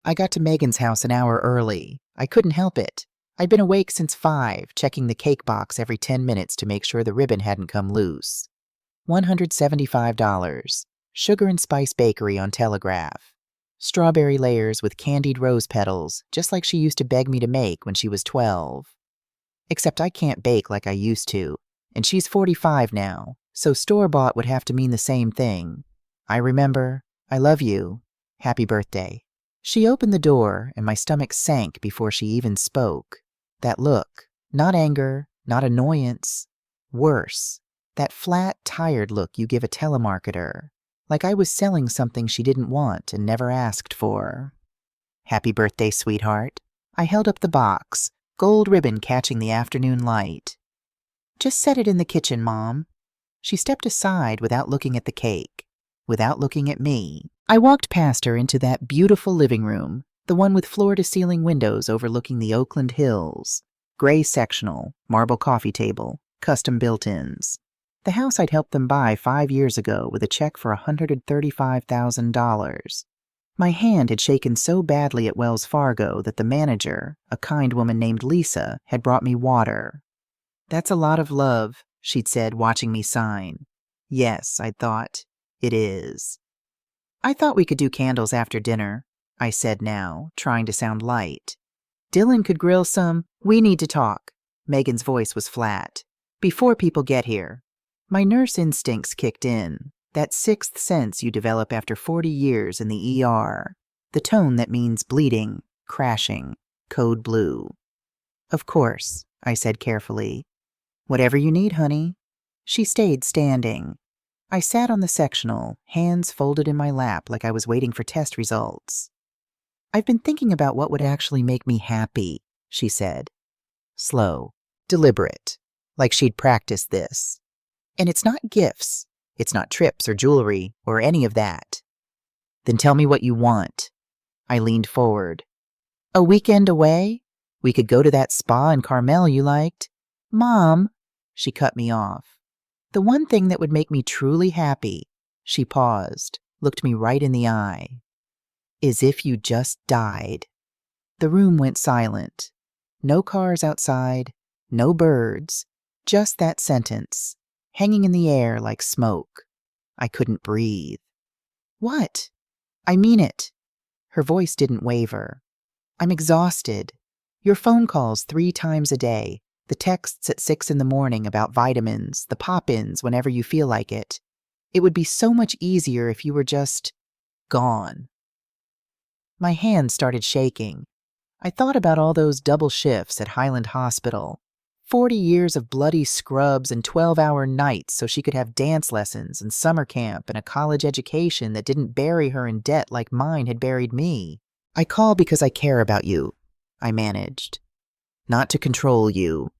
I got to Megan's house an hour early. I couldn't help it. I'd been awake since 5, checking the cake box every 10 minutes to make sure the ribbon hadn't come loose. $175. Sugar and Spice Bakery on Telegraph. Strawberry layers with candied rose petals, just like she used to beg me to make when she was 12. Except I can't bake like I used to, and she's 45 now, so store-bought would have to mean the same thing. I remember, I love you, happy birthday. She opened the door, and my stomach sank before she even spoke. That look, not anger, not annoyance, worse, that flat, tired look you give a telemarketer, like I was selling something she didn't want and never asked for. Happy birthday, sweetheart. I held up the box, gold ribbon catching the afternoon light. Just set it in the kitchen, Mom. She stepped aside without looking at the cake, without looking at me. I walked past her into that beautiful living room, the one with floor-to-ceiling windows overlooking the Oakland Hills. Gray sectional, marble coffee table, custom built-ins. The house I'd helped them buy 5 years ago with a check for $135,000. My hand had shaken so badly at Wells Fargo that the manager, a kind woman named Lisa, had brought me water. That's a lot of love, she'd said, watching me sign. Yes, I'd thought, it is. I thought we could do candles after dinner, I said now, trying to sound light. Dylan could grill some. We need to talk. Megan's voice was flat. Before people get here. My nurse instincts kicked in, that sixth sense you develop after 40 years in the ER, the tone that means bleeding, crashing, code blue. Of course, I said carefully. Whatever you need, honey. She stayed standing. I sat on the sectional, hands folded in my lap like I was waiting for test results. I've been thinking about what would actually make me happy, she said. Slow, deliberate, like she'd practiced this. And it's not gifts. It's not trips or jewelry or any of that. Then tell me what you want. I leaned forward. A weekend away? We could go to that spa in Carmel you liked. Mom, she cut me off. The one thing that would make me truly happy, she paused, looked me right in the eye, is if you just died. The room went silent. No cars outside, no birds, just that sentence, hanging in the air like smoke. I couldn't breathe. What? I mean it. Her voice didn't waver. I'm exhausted. Your phone calls 3 times a day. The texts at 6 in the morning about vitamins, the pop-ins whenever you feel like it. It would be so much easier if you were just gone. My hand started shaking. I thought about all those double shifts at Highland Hospital. 40 years of bloody scrubs and 12-hour nights so she could have dance lessons and summer camp and a college education that didn't bury her in debt like mine had buried me. I call because I care about you, I managed. Not to control you.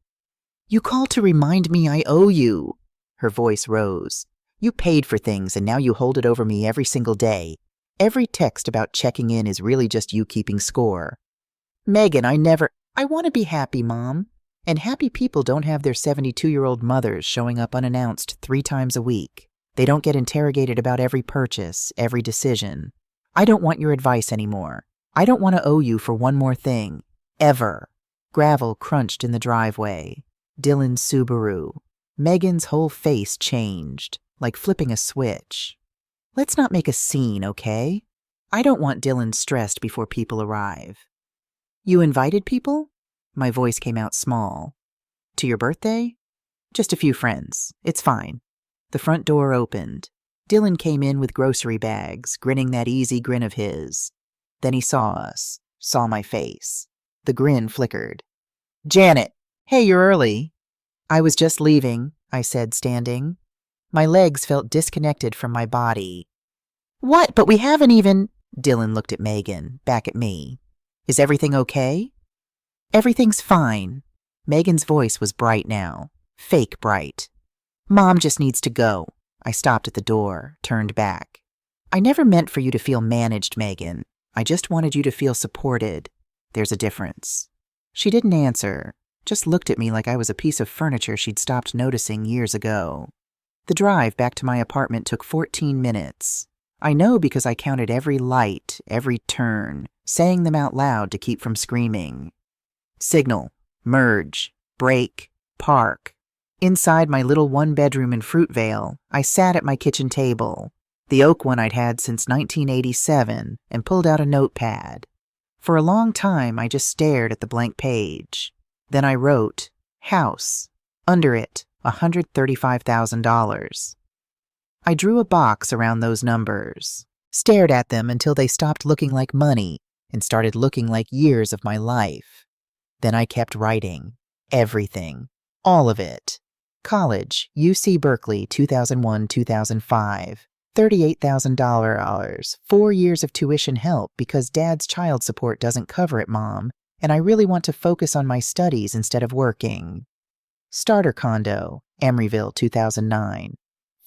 You call to remind me I owe you. Her voice rose. You paid for things and now you hold it over me every single day. Every text about checking in is really just you keeping score. Megan, I want to be happy, Mom. And happy people don't have their 72-year-old mothers showing up unannounced 3 times a week. They don't get interrogated about every purchase, every decision. I don't want your advice anymore. I don't want to owe you for one more thing. Ever. Gravel crunched in the driveway. Dylan's Subaru. Megan's whole face changed, like flipping a switch. Let's not make a scene, okay? I don't want Dylan stressed before people arrive. You invited people? My voice came out small. To your birthday? Just a few friends. It's fine. The front door opened. Dylan came in with grocery bags, grinning that easy grin of his. Then he saw us, saw my face. The grin flickered. Janet! Hey, you're early. I was just leaving, I said, standing. My legs felt disconnected from my body. What? But we haven't even... Dylan looked at Megan, back at me. Is everything okay? Everything's fine. Megan's voice was bright now. Fake bright. Mom just needs to go. I stopped at the door, turned back. I never meant for you to feel managed, Megan. I just wanted you to feel supported. There's a difference. She didn't answer, just looked at me like I was a piece of furniture she'd stopped noticing years ago. The drive back to my apartment took 14 minutes. I know because I counted every light, every turn, saying them out loud to keep from screaming. Signal, merge, brake, park. Inside my little one-bedroom in Fruitvale, I sat at my kitchen table, the oak one I'd had since 1987, and pulled out a notepad. For a long time, I just stared at the blank page. Then I wrote, house. Under it, $135,000. I drew a box around those numbers, stared at them until they stopped looking like money and started looking like years of my life. Then I kept writing. Everything. All of it. College, UC Berkeley, 2001-2005. $38,000. 4 years of tuition help because Dad's child support doesn't cover it, Mom, and I really want to focus on my studies instead of working. Starter condo, Emeryville, 2009.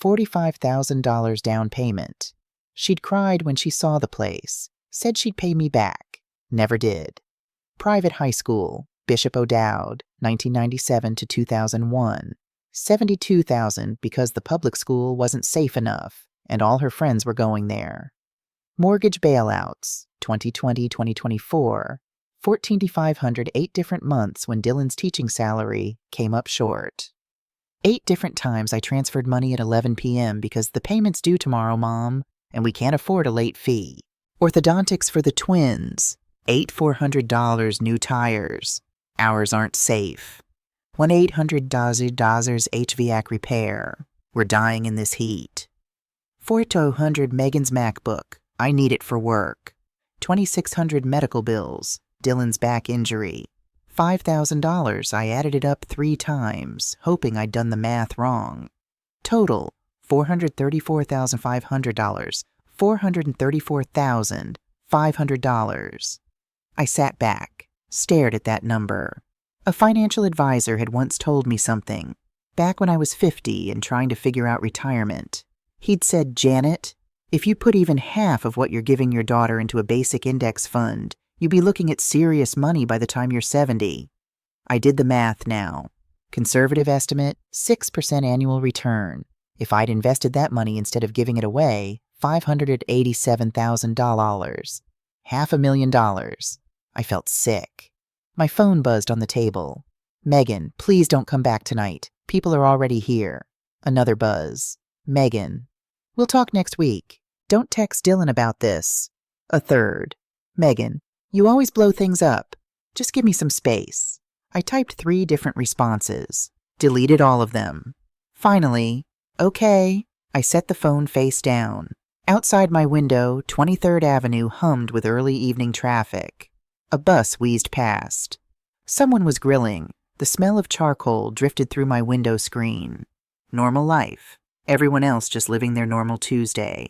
$45,000 down payment. She'd cried when she saw the place, said she'd pay me back. Never did. Private high school, Bishop O'Dowd, 1997-2001. $72,000 because the public school wasn't safe enough, and all her friends were going there. Mortgage bailouts, 2020-2024. $14,500 8 different months when Dylan's teaching salary came up short. 8 different times I transferred money at 11 p.m. because the payment's due tomorrow, Mom, and we can't afford a late fee. Orthodontics for the twins. $8,400 new tires. Ours aren't safe. 1-800-Dazers HVAC repair. We're dying in this heat. 4,200 Megan's MacBook. I need it for work. 2,600 medical bills. Dylan's back injury. $5,000. I added it up 3 times, hoping I'd done the math wrong. Total, $434,500. $434,500. I sat back, stared at that number. A financial advisor had once told me something, back when I was 50 and trying to figure out retirement. He'd said, Janet, if you put even half of what you're giving your daughter into a basic index fund, you'd be looking at serious money by the time you're 70. I did the math now. Conservative estimate, 6% annual return. If I'd invested that money instead of giving it away, $587,000. $500,000. I felt sick. My phone buzzed on the table. Megan, please don't come back tonight. People are already here. Another buzz. Megan. We'll talk next week. Don't text Dylan about this. A third. Megan, you always blow things up. Just give me some space. I typed 3 different responses. Deleted all of them. Finally, okay. I set the phone face down. Outside my window, 23rd Avenue hummed with early evening traffic. A bus wheezed past. Someone was grilling. The smell of charcoal drifted through my window screen. Normal life. Everyone else just living their normal Tuesday.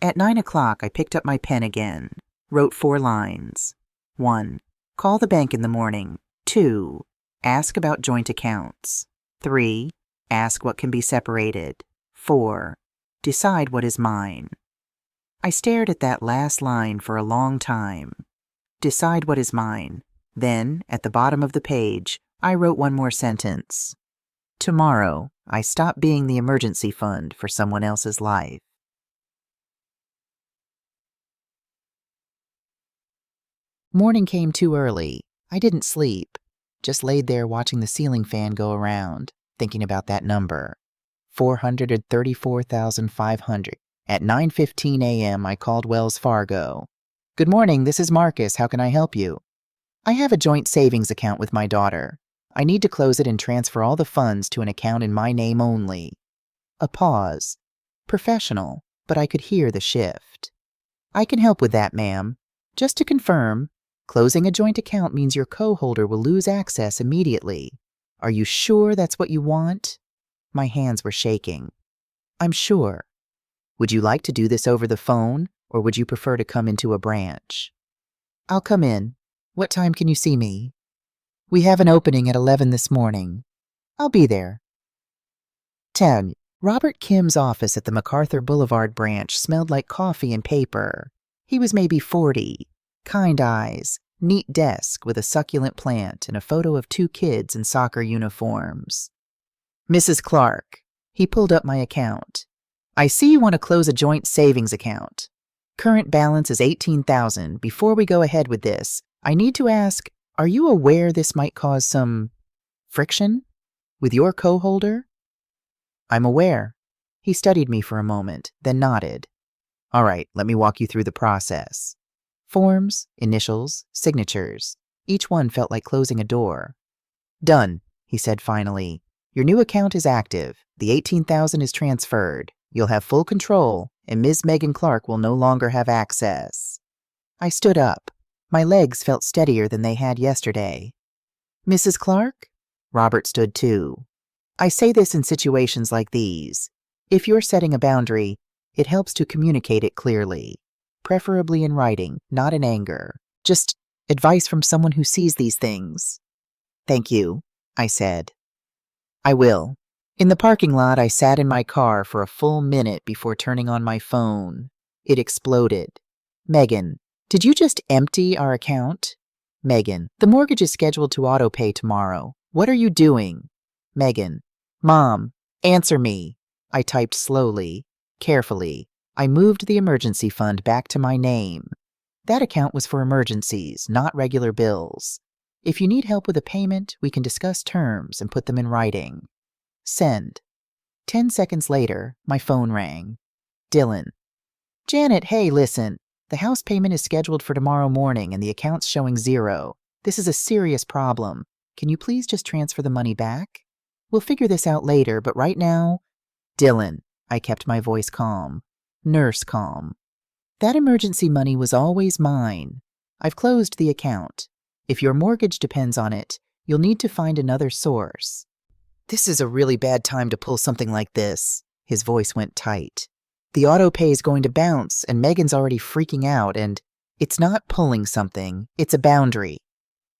At 9 o'clock, I picked up my pen again. Wrote 4 lines. 1. Call the bank in the morning. 2. Ask about joint accounts. 3. Ask what can be separated. 4. Decide what is mine. I stared at that last line for a long time. Decide what is mine. Then, at the bottom of the page, I wrote one more sentence. Tomorrow, I stop being the emergency fund for someone else's life. Morning came too early. I didn't sleep. Just laid there watching the ceiling fan go around, thinking about that number. $434,500. At 9:15 a.m., I called Wells Fargo. Good morning, this is Marcus. How can I help you? I have a joint savings account with my daughter. I need to close it and transfer all the funds to an account in my name only. A pause. Professional, but I could hear the shift. I can help with that, ma'am. Just to confirm, closing a joint account means your co-holder will lose access immediately. Are you sure that's what you want? My hands were shaking. I'm sure. Would you like to do this over the phone, or would you prefer to come into a branch? I'll come in. What time can you see me? We have an opening at 11 this morning. I'll be there. 10. Robert Kim's office at the MacArthur Boulevard branch smelled like coffee and paper. He was maybe 40. Kind eyes, neat desk with a succulent plant and a photo of 2 kids in soccer uniforms. Mrs. Clark. He pulled up my account. I see you want to close a joint savings account. Current balance is $18,000. Before we go ahead with this, I need to ask, are you aware this might cause some friction with your co-holder? I'm aware. He studied me for a moment, then nodded. All right, let me walk you through the process. Forms, initials, signatures. Each one felt like closing a door. Done, he said finally. Your new account is active. The $18,000 is transferred. You'll have full control, and Ms. Megan Clark will no longer have access. I stood up. My legs felt steadier than they had yesterday. Mrs. Clark? Robert stood too. I say this in situations like these. If you're setting a boundary, it helps to communicate it clearly, preferably in writing, not in anger. Just advice from someone who sees these things. Thank you, I said. I will. In the parking lot, I sat in my car for a full minute before turning on my phone. It exploded. Megan, did you just empty our account? Megan, the mortgage is scheduled to autopay tomorrow. What are you doing? Megan, Mom, answer me. I typed slowly, carefully. I moved the emergency fund back to my name. That account was for emergencies, not regular bills. If you need help with a payment, we can discuss terms and put them in writing. Send. 10 seconds later, my phone rang. Dylan. Janet, hey, listen. The house payment is scheduled for tomorrow morning and the account's showing 0. This is a serious problem. Can you please just transfer the money back? We'll figure this out later, but right now... Dylan. I kept my voice calm. Nurse calm. That emergency money was always mine. I've closed the account. If your mortgage depends on it, you'll need to find another source. This is a really bad time to pull something like this. His voice went tight. The auto pay is going to bounce, and Megan's already freaking out, and it's not pulling something, it's a boundary.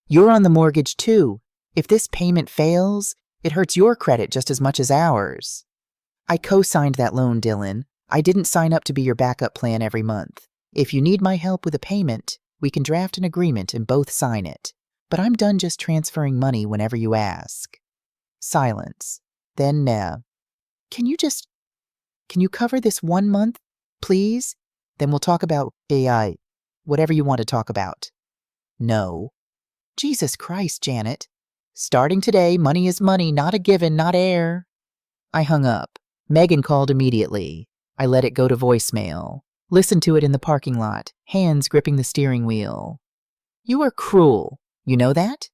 You're on the mortgage too. If this payment fails, it hurts your credit just as much as ours. I co-signed that loan, Dylan. I didn't sign up to be your backup plan every month. If you need my help with a payment, we can draft an agreement and both sign it. But I'm done just transferring money whenever you ask. Silence. Then Nev. Can you cover this 1 month, please? Then we'll talk about AI, whatever you want to talk about. No. Jesus Christ, Janet. Starting today, money is money, not a given, not air. I hung up. Megan called immediately. I let it go to voicemail. Listened to it in the parking lot, hands gripping the steering wheel. You are cruel. You know that?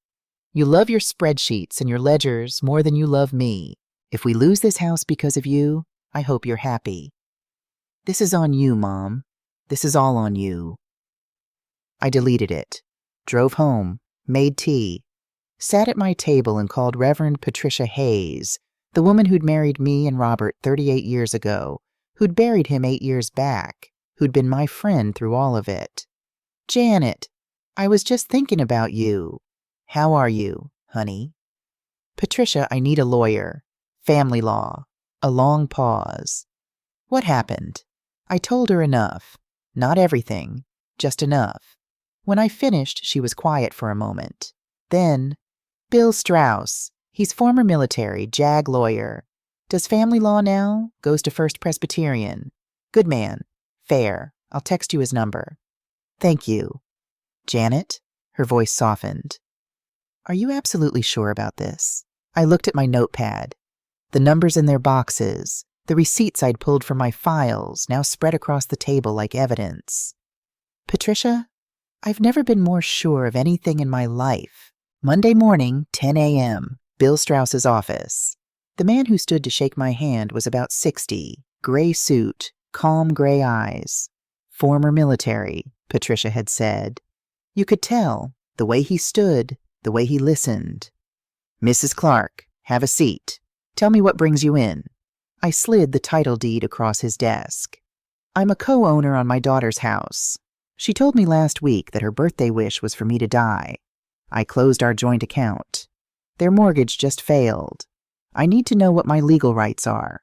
You love your spreadsheets and your ledgers more than you love me. If we lose this house because of you, I hope you're happy. This is on you, Mom. This is all on you. I deleted it. Drove home. Made tea. Sat at my table and called Reverend Patricia Hayes, the woman who'd married me and Robert 38 years ago, who'd buried him 8 years back, who'd been my friend through all of it. Janet, I was just thinking about you. How are you, honey? Patricia, I need a lawyer. Family law. A long pause. What happened? I told her enough. Not everything, just enough. When I finished, she was quiet for a moment. Then, Bill Strauss. He's former military, JAG lawyer. Does family law now? Goes to First Presbyterian. Good man. Fair. I'll text you his number. Thank you. Janet? Her voice softened. Are you absolutely sure about this? I looked at my notepad. The numbers in their boxes, the receipts I'd pulled from my files, now spread across the table like evidence. Patricia, I've never been more sure of anything in my life. Monday morning, 10 a.m., Bill Strauss's office. The man who stood to shake my hand was about 60, gray suit, calm gray eyes. Former military, Patricia had said. You could tell, the way he stood, the way he listened. Mrs. Clark, have a seat. Tell me what brings you in. I slid the title deed across his desk. I'm a co-owner on my daughter's house. She told me last week that her birthday wish was for me to die. I closed our joint account. Their mortgage just failed. I need to know what my legal rights are.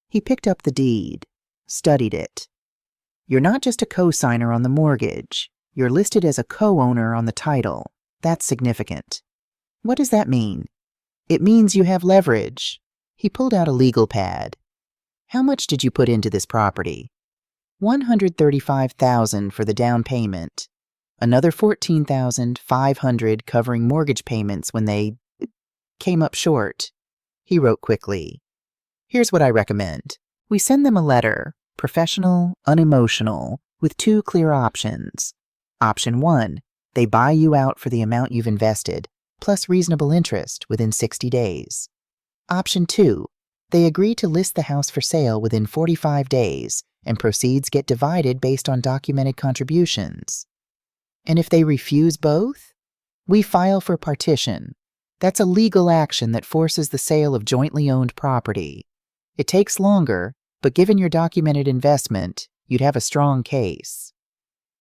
He picked up the deed, studied it. You're not just a co-signer on the mortgage. You're listed as a co-owner on the title. That's significant. What does that mean? It means you have leverage. He pulled out a legal pad. How much did you put into this property? $135,000 for the down payment. Another $14,500 covering mortgage payments when they came up short. He wrote quickly. Here's what I recommend. We send them a letter, professional, unemotional, with 2 clear options. Option 1, they buy you out for the amount you've invested, plus reasonable interest within 60 days. Option 2, they agree to list the house for sale within 45 days, and proceeds get divided based on documented contributions. And if they refuse both, we file for partition. That's a legal action that forces the sale of jointly owned property. It takes longer, but given your documented investment, you'd have a strong case.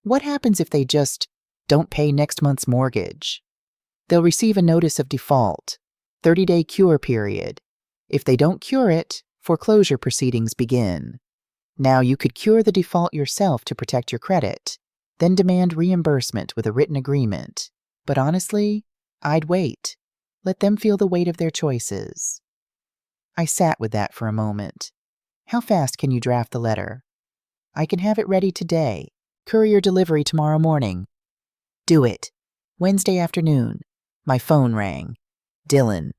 What happens if they just don't pay next month's mortgage? They'll receive a notice of default, 30-day cure period. If they don't cure it, foreclosure proceedings begin. Now, you could cure the default yourself to protect your credit, then demand reimbursement with a written agreement. But honestly, I'd wait. Let them feel the weight of their choices. I sat with that for a moment. How fast can you draft the letter? I can have it ready today. Courier delivery tomorrow morning. Do it. Wednesday afternoon. My phone rang. Dylan.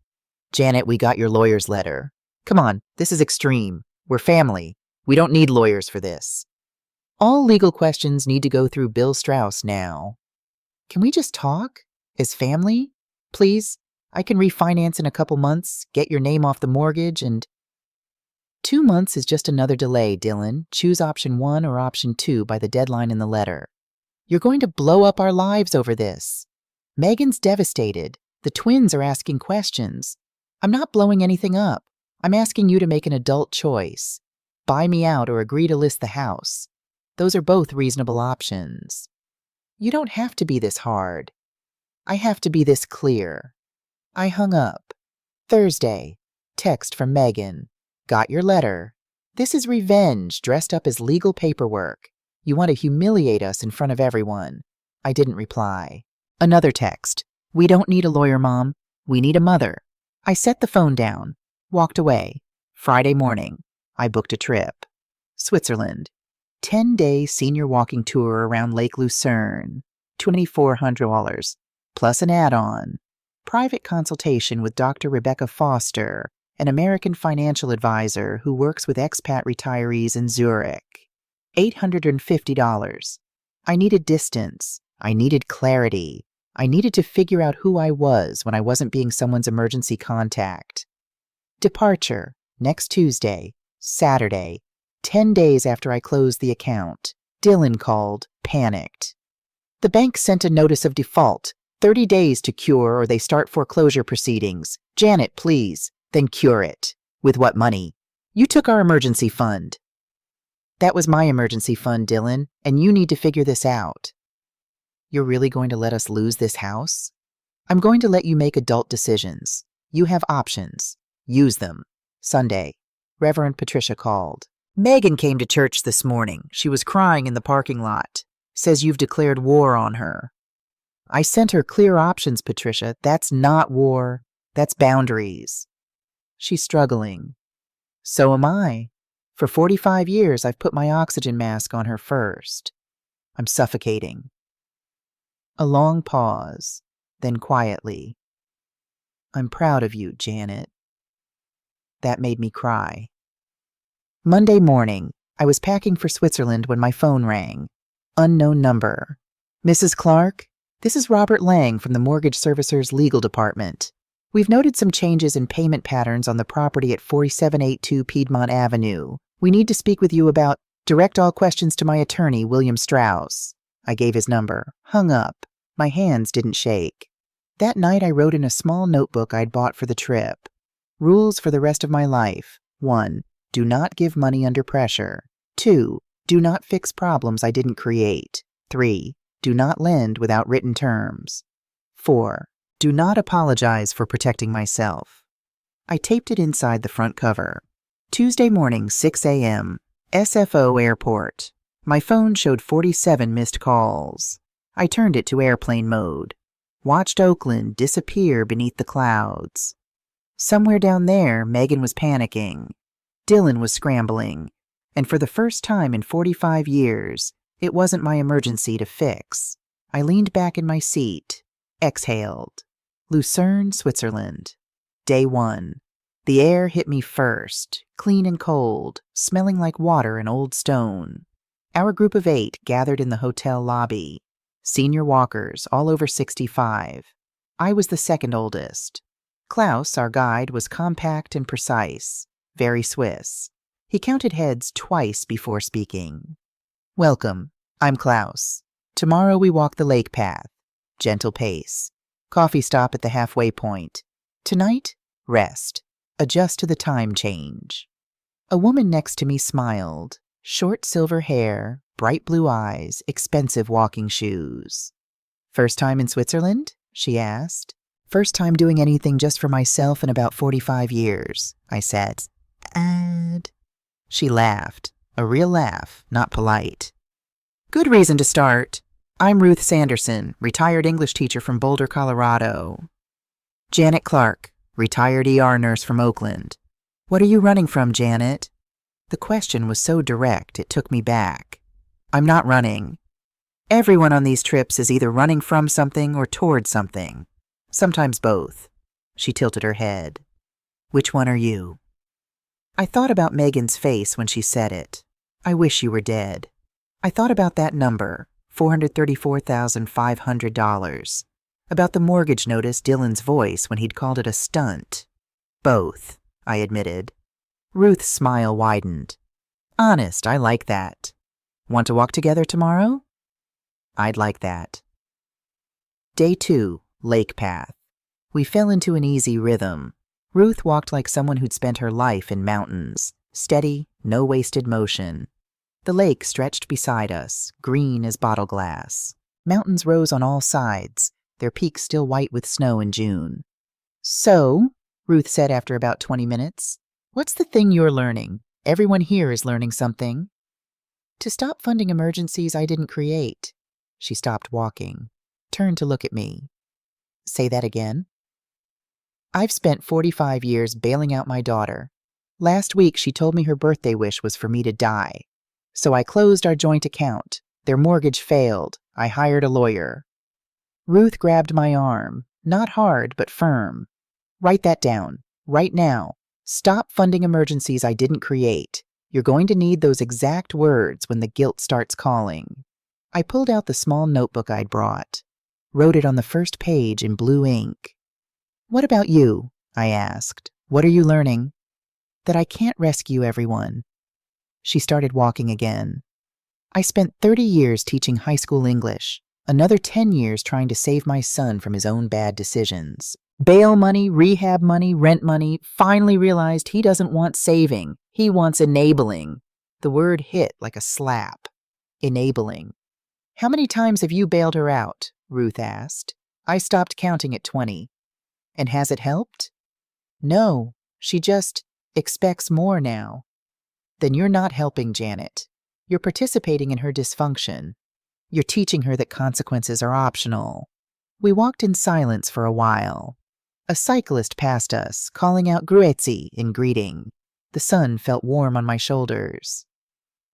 Janet, we got your lawyer's letter. Come on, this is extreme. We're family. We don't need lawyers for this. All legal questions need to go through Bill Strauss now. Can we just talk? As family? Please? I can refinance in a couple months, get your name off the mortgage, and... 2 months is just another delay, Dylan. Choose option 1 or option 2 by the deadline in the letter. You're going to blow up our lives over this. Megan's devastated. The twins are asking questions. I'm not blowing anything up. I'm asking you to make an adult choice. Buy me out or agree to list the house. Those are both reasonable options. You don't have to be this hard. I have to be this clear. I hung up. Thursday. Text from Megan. Got your letter. This is revenge dressed up as legal paperwork. You want to humiliate us in front of everyone. I didn't reply. Another text. We don't need a lawyer, Mom. We need a mother. I set the phone down. Walked away. Friday morning. I booked a trip. Switzerland. 10-day senior walking tour around Lake Lucerne. $2,400. Plus an add-on. Private consultation with Dr. Rebecca Foster, an American financial advisor who works with expat retirees in Zurich. $850. I needed distance. I needed clarity. I needed to figure out who I was when I wasn't being someone's emergency contact. Departure. Next Tuesday. Saturday. 10 days after I closed the account. Dylan called, panicked. The bank sent a notice of default. 30 days to cure or they start foreclosure proceedings. Janet, please. Then cure it. With what money? You took our emergency fund. That was my emergency fund, Dylan, and you need to figure this out. You're really going to let us lose this house? I'm going to let you make adult decisions. You have options. Use them. Sunday. Reverend Patricia called. Megan came to church this morning. She was crying in the parking lot. Says you've declared war on her. I sent her clear options, Patricia. That's not war. That's boundaries. She's struggling. So am I. For 45 years, I've put my oxygen mask on her first. I'm suffocating. A long pause, then quietly. I'm proud of you, Janet. That made me cry. Monday morning, I was packing for Switzerland when my phone rang. Unknown number. Mrs. Clark, this is Robert Lang from the Mortgage Servicers Legal Department. We've noted some changes in payment patterns on the property at 4782 Piedmont Avenue. We need to speak with you about. Direct all questions to my attorney, William Strauss. I gave his number. Hung up. My hands didn't shake. That night I wrote in a small notebook I'd bought for the trip. Rules for the rest of my life. 1. Do not give money under pressure. 2. Do not fix problems I didn't create. 3. Do not lend without written terms. 4. Do not apologize for protecting myself. I taped it inside the front cover. Tuesday morning, 6 a.m. SFO Airport. My phone showed 47 missed calls. I turned it to airplane mode. Watched Oakland disappear beneath the clouds. Somewhere down there, Megan was panicking. Dylan was scrambling, and for the first time in 45 years, it wasn't my emergency to fix. I leaned back in my seat, exhaled. Lucerne, Switzerland. Day 1. The air hit me first, clean and cold, smelling like water and old stone. Our group of 8 gathered in the hotel lobby. Senior walkers, all over 65. I was the second oldest. Klaus, our guide, was compact and precise, very Swiss. He counted heads twice before speaking. Welcome, I'm Klaus. Tomorrow we walk the lake path. Gentle pace. Coffee stop at the halfway point. Tonight, rest. Adjust to the time change. A woman next to me smiled. Short silver hair, bright blue eyes, expensive walking shoes. First time in Switzerland? She asked. First time doing anything just for myself in about 45 years, I said. And she laughed. A real laugh, not polite. Good reason to start. I'm Ruth Sanderson, retired English teacher from Boulder, Colorado. Janet Clark, retired ER nurse from Oakland. What are you running from, Janet? The question was so direct it took me back. I'm not running. Everyone on these trips is either running from something or toward something. Sometimes both. She tilted her head. Which one are you? I thought about Megan's face when she said it. I wish you were dead. I thought about that number, $434,500. About the mortgage notice, Dylan's voice when he'd called it a stunt. Both, I admitted. Ruth's smile widened. Honest, I like that. Want to walk together tomorrow? I'd like that. Day 2, lake path. We fell into an easy rhythm. Ruth walked like someone who'd spent her life in mountains. Steady, no wasted motion. The lake stretched beside us, green as bottle glass. Mountains rose on all sides, their peaks still white with snow in June. So, Ruth said after about 20 minutes, what's the thing you're learning? Everyone here is learning something. To stop funding emergencies I didn't create. She stopped walking, turned to look at me. Say that again. I've spent 45 years bailing out my daughter. Last week she told me her birthday wish was for me to die. So I closed our joint account. Their mortgage failed. I hired a lawyer. Ruth grabbed my arm, not hard but firm. Write that down, right now. Stop funding emergencies I didn't create. You're going to need those exact words when the guilt starts calling. I pulled out the small notebook I'd brought. Wrote it on the first page in blue ink. What about you? I asked. What are you learning? That I can't rescue everyone. She started walking again. I spent 30 years teaching high school English, another 10 years trying to save my son from his own bad decisions. Bail money, rehab money, rent money, finally realized he doesn't want saving. He wants enabling. The word hit like a slap. Enabling. How many times have you bailed her out? Ruth asked. I stopped counting at 20. And has it helped? No, she just expects more now. Then you're not helping Janet. You're participating in her dysfunction. You're teaching her that consequences are optional. We walked in silence for a while. A cyclist passed us, calling out Gracie in greeting. The sun felt warm on my shoulders.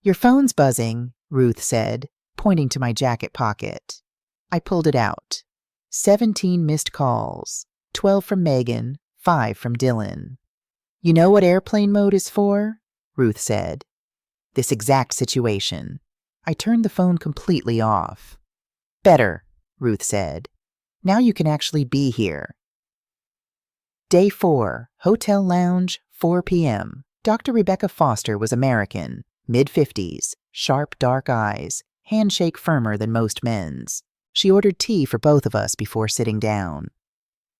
Your phone's buzzing, Ruth said, pointing to my jacket pocket. I pulled it out. 17 missed calls, 12 from Megan, 5 from Dylan. You know what airplane mode is for? Ruth said. This exact situation. I turned the phone completely off. Better, Ruth said. Now you can actually be here. Day 4, hotel lounge, 4 p.m. Dr. Rebecca Foster was American, mid-50s, sharp dark eyes, handshake firmer than most men's. She ordered tea for both of us before sitting down.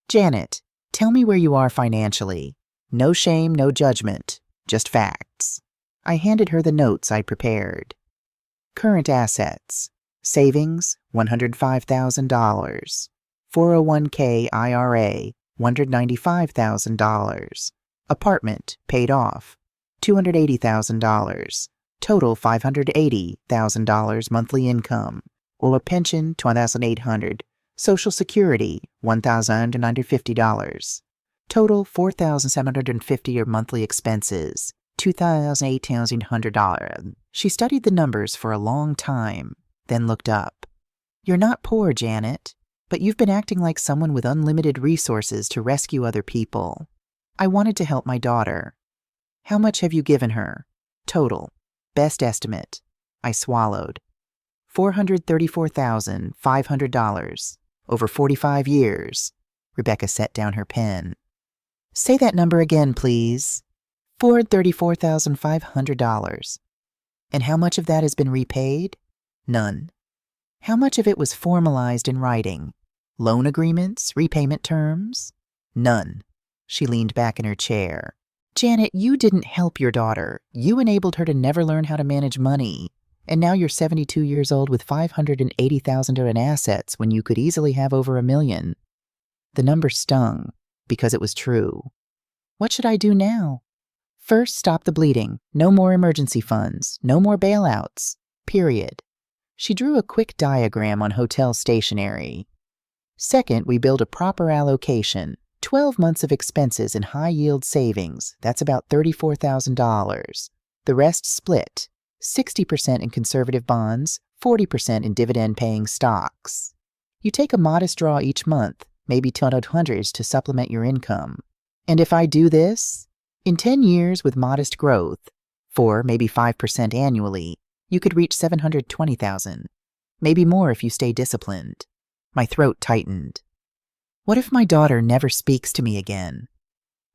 Janet, tell me where you are financially. No shame, no judgment, just facts. I handed her the notes I'd prepared. Current assets. Savings, $105,000. 401k IRA, $195,000. Apartment, paid off, $280,000. Total $580,000 monthly income. Or a pension, $2,800. Social Security, $1,950. Total $4,750 monthly expenses, $2,800. She studied the numbers for a long time, then looked up. You're not poor, Janet, but you've been acting like someone with unlimited resources to rescue other people. I wanted to help my daughter. How much have you given her? Total. Best estimate. I swallowed. $434,500. Over 45 years. Rebecca set down her pen. Say that number again, please. $434,500. And how much of that has been repaid? None. How much of it was formalized in writing? Loan agreements? Repayment terms? None. She leaned back in her chair. Janet, you didn't help your daughter. You enabled her to never learn how to manage money. And now you're 72 years old with $580,000 in assets when you could easily have over $1 million. The number stung, because it was true. What should I do now? First, stop the bleeding. No more emergency funds. No more bailouts. Period. She drew a quick diagram on hotel stationery. Second, we build a proper allocation. 12 months of expenses in high-yield savings. That's about $34,000. The rest split. 60% in conservative bonds, 40% in dividend-paying stocks. You take a modest draw each month, maybe $200 to supplement your income. And if I do this, in 10 years with modest growth, 4, maybe 5% annually, you could reach $720,000. Maybe more if you stay disciplined. My throat tightened. What if my daughter never speaks to me again?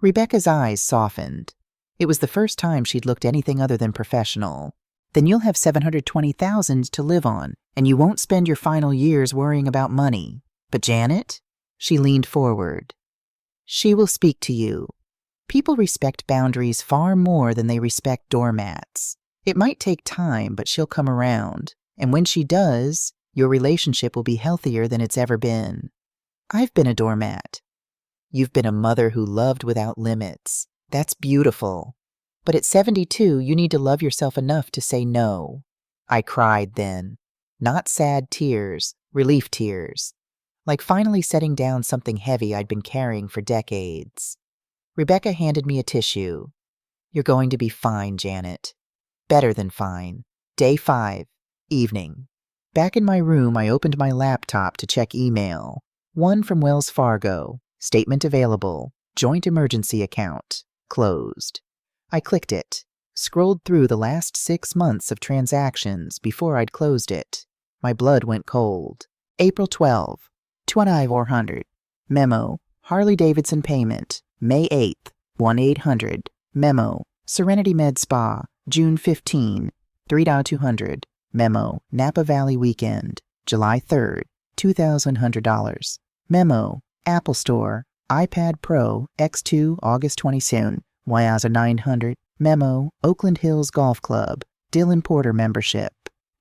Rebecca's eyes softened. It was the first time she'd looked anything other than professional. Then you'll have $720,000 to live on, and you won't spend your final years worrying about money. But Janet? She leaned forward. She will speak to you. People respect boundaries far more than they respect doormats. It might take time, but she'll come around. And when she does, your relationship will be healthier than it's ever been. I've been a doormat. You've been a mother who loved without limits. That's beautiful. But at 72, you need to love yourself enough to say no. I cried then. Not sad tears, relief tears. Like finally setting down something heavy I'd been carrying for decades. Rebecca handed me a tissue. You're going to be fine, Janet. Better than fine. Day 5, evening. Back in my room, I opened my laptop to check email. One from Wells Fargo. Statement available. Joint emergency account. Closed. I clicked it, scrolled through the last 6 months of transactions before I'd closed it. My blood went cold. April 12, 2400. Memo, Harley-Davidson payment, May 8th, 1-800. Memo, Serenity Med Spa, June 15, $3,200. Memo, Napa Valley Weekend, July 3rd, $2,100. Memo, Apple Store, iPad Pro, X2, August 22, Wyaza 900. Memo, Oakland Hills Golf Club, Dylan Porter membership.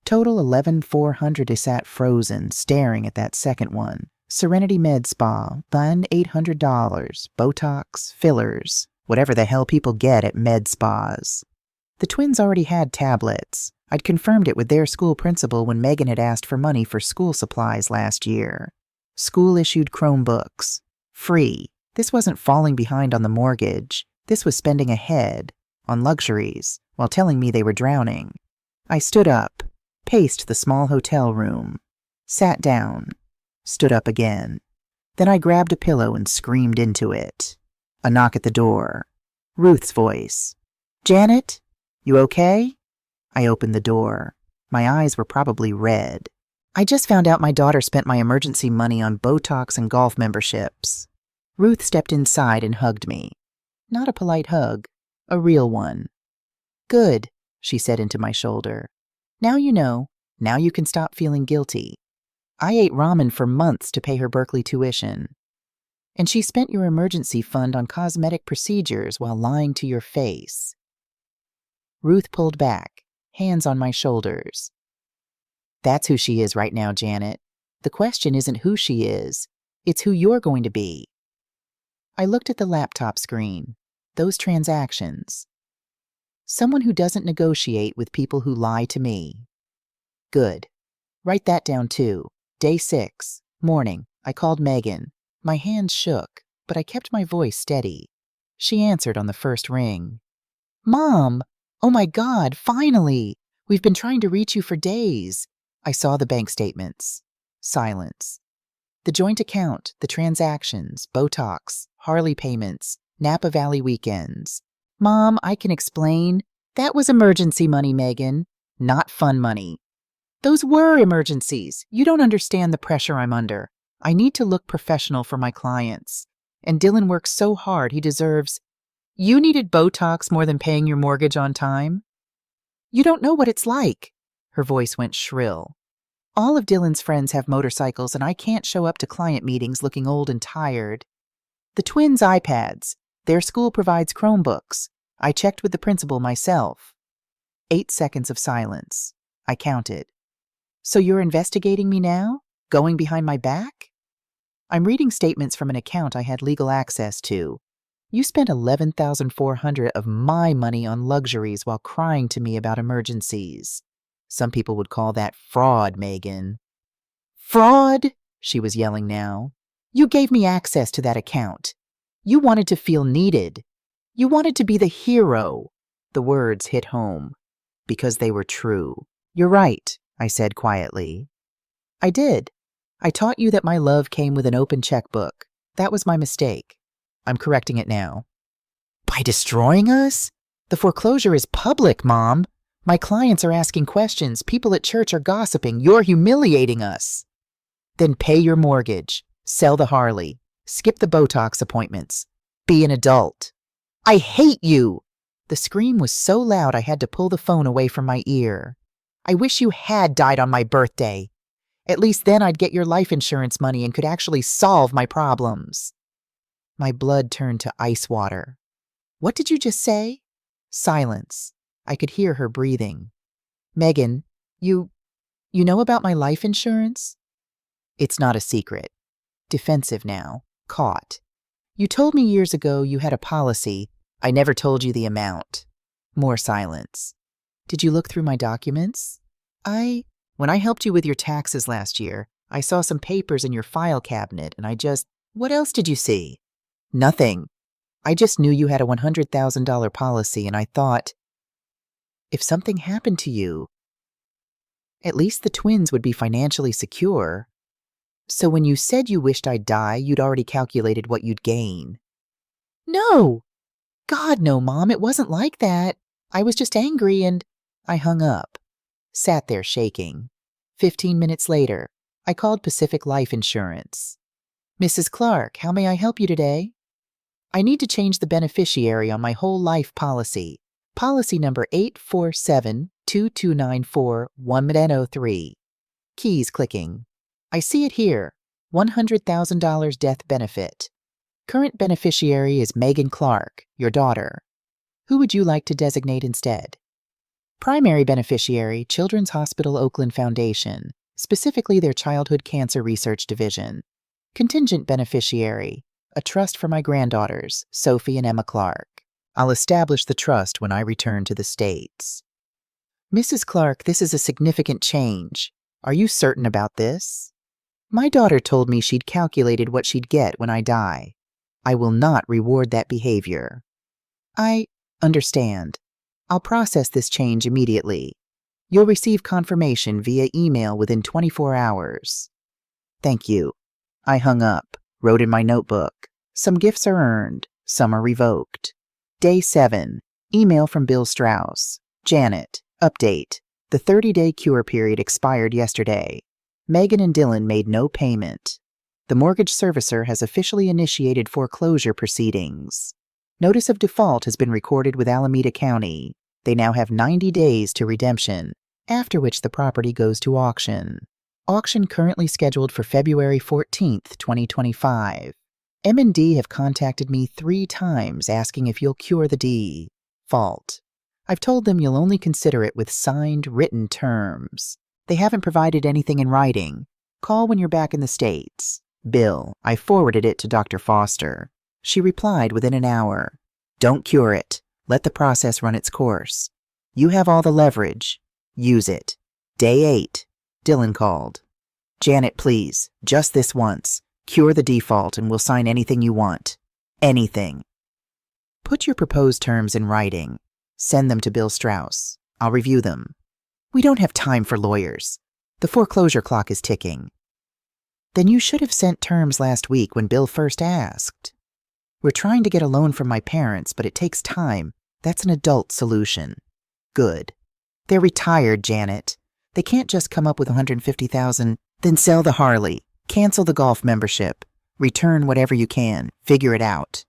Total 11,400. I sat frozen, staring at that second one. Serenity Med Spa, fund $800. Botox, fillers, whatever the hell people get at med spas. The twins already had tablets. I'd confirmed it with their school principal when Megan had asked for money for school supplies last year. School-issued Chromebooks. Free. This wasn't falling behind on the mortgage. This was spending ahead, on luxuries, while telling me they were drowning. I stood up, paced the small hotel room, sat down, stood up again. Then I grabbed a pillow and screamed into it. A knock at the door. Ruth's voice. Janet? You okay? I opened the door. My eyes were probably red. I just found out my daughter spent my emergency money on Botox and golf memberships. Ruth stepped inside and hugged me. Not a polite hug, a real one. Good, she said into my shoulder. Now you know. Now you can stop feeling guilty. I ate ramen for months to pay her Berkeley tuition. And she spent your emergency fund on cosmetic procedures while lying to your face. Ruth pulled back, hands on my shoulders. That's who she is right now, Janet. The question isn't who she is. It's who you're going to be. I looked at the laptop screen. Those transactions. Someone who doesn't negotiate with people who lie to me. Good. Write that down too. Day 6, morning. I called Megan. My hands shook, but I kept my voice steady. She answered on the first ring. Mom! Oh my God, finally! We've been trying to reach you for days. I saw the bank statements. Silence. The joint account, the transactions, Botox, Harley payments, Napa Valley weekends. Mom, I can explain. That was emergency money, Megan, not fun money. Those were emergencies. You don't understand the pressure I'm under. I need to look professional for my clients. And Dylan works so hard, he deserves. You needed Botox more than paying your mortgage on time? You don't know what it's like. Her voice went shrill. All of Dylan's friends have motorcycles, and I can't show up to client meetings looking old and tired. The twins' iPads. Their school provides Chromebooks. I checked with the principal myself. 8 seconds of silence. I counted. So you're investigating me now? Going behind my back? I'm reading statements from an account I had legal access to. You spent $11,400 of my money on luxuries while crying to me about emergencies. Some people would call that fraud, Megan. Fraud? She was yelling now. You gave me access to that account. You wanted to feel needed. You wanted to be the hero. The words hit home. Because they were true. You're right, I said quietly. I did. I taught you that my love came with an open checkbook. That was my mistake. I'm correcting it now. By destroying us? The foreclosure is public, Mom. My clients are asking questions. People at church are gossiping. You're humiliating us. Then pay your mortgage. Sell the Harley. Skip the Botox appointments. Be an adult. I hate you! The scream was so loud I had to pull the phone away from my ear. I wish you had died on my birthday. At least then I'd get your life insurance money and could actually solve my problems. My blood turned to ice water. What did you just say? Silence. I could hear her breathing. Megan, you know about my life insurance? It's not a secret. Defensive now. Caught. You told me years ago you had a policy. I never told you the amount. More silence. Did you look through my documents? When I helped you with your taxes last year, I saw some papers in your file cabinet and what else did you see? Nothing. I just knew you had a $100,000 policy and I thought, if something happened to you, at least the twins would be financially secure. So when you said you wished I'd die, you'd already calculated what you'd gain. No! God, no, Mom, it wasn't like that. I was just angry and I hung up. Sat there shaking. 15 minutes later, I called Pacific Life Insurance. Mrs. Clark, how may I help you today? I need to change the beneficiary on my whole life policy. Policy number 847-2294-103. Keys clicking. I see it here. $100,000 death benefit. Current beneficiary is Megan Clark, your daughter. Who would you like to designate instead? Primary beneficiary, Children's Hospital Oakland Foundation, specifically their Childhood Cancer Research Division. Contingent beneficiary, a trust for my granddaughters, Sophie and Emma Clark. I'll establish the trust when I return to the States. Mrs. Clark, this is a significant change. Are you certain about this? My daughter told me she'd calculated what she'd get when I die. I will not reward that behavior. I understand. I'll process this change immediately. You'll receive confirmation via email within 24 hours. Thank you. I hung up, wrote in my notebook. Some gifts are earned, some are revoked. Day 7. Email from Bill Strauss. Janet. Update. The 30-day cure period expired yesterday. Megan and Dylan made no payment. The mortgage servicer has officially initiated foreclosure proceedings. Notice of default has been recorded with Alameda County. They now have 90 days to redemption, after which the property goes to auction. Auction currently scheduled for February 14th, 2025. M&D have contacted me 3 times asking if you'll cure the default. I've told them you'll only consider it with signed, written terms. They haven't provided anything in writing. Call when you're back in the States. Bill, I forwarded it to Dr. Foster. She replied within an hour. Don't cure it. Let the process run its course. You have all the leverage. Use it. Day 8. Dylan called. Janet, please, just this once. Cure the default and we'll sign anything you want. Anything. Put your proposed terms in writing. Send them to Bill Strauss. I'll review them. We don't have time for lawyers. The foreclosure clock is ticking. Then you should have sent terms last week when Bill first asked. We're trying to get a loan from my parents, but it takes time. That's an adult solution. Good. They're retired, Janet. They can't just come up with $150,000, then sell the Harley, cancel the golf membership, return whatever you can, figure it out.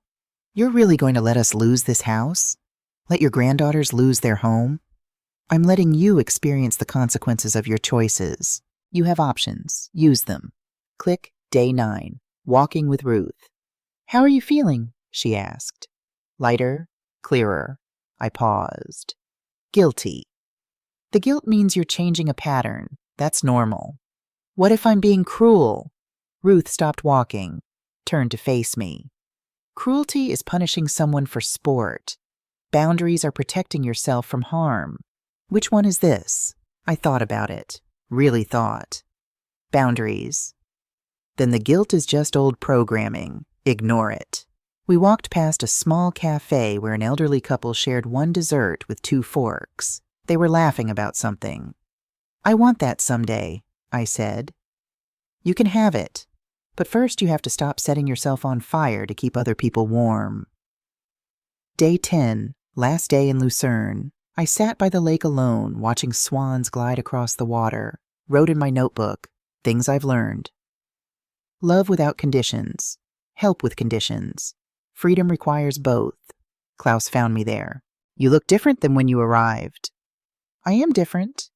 You're really going to let us lose this house? Let your granddaughters lose their home? I'm letting you experience the consequences of your choices. You have options. Use them. Click Day 9. Walking with Ruth. How are you feeling? She asked. Lighter, clearer. I paused. Guilty. The guilt means you're changing a pattern. That's normal. What if I'm being cruel? Ruth stopped walking, turned to face me. Cruelty is punishing someone for sport. Boundaries are protecting yourself from harm. Which one is this? I thought about it. Really thought. Boundaries. Then the guilt is just old programming. Ignore it. We walked past a small cafe where an elderly couple shared one dessert with 2 forks. They were laughing about something. I want that someday, I said. You can have it, but first you have to stop setting yourself on fire to keep other people warm. Day 10, last day in Lucerne. I sat by the lake alone, watching swans glide across the water, wrote in my notebook, things I've learned. Love without conditions. Help with conditions. Freedom requires both. Klaus found me there. You look different than when you arrived. I am different.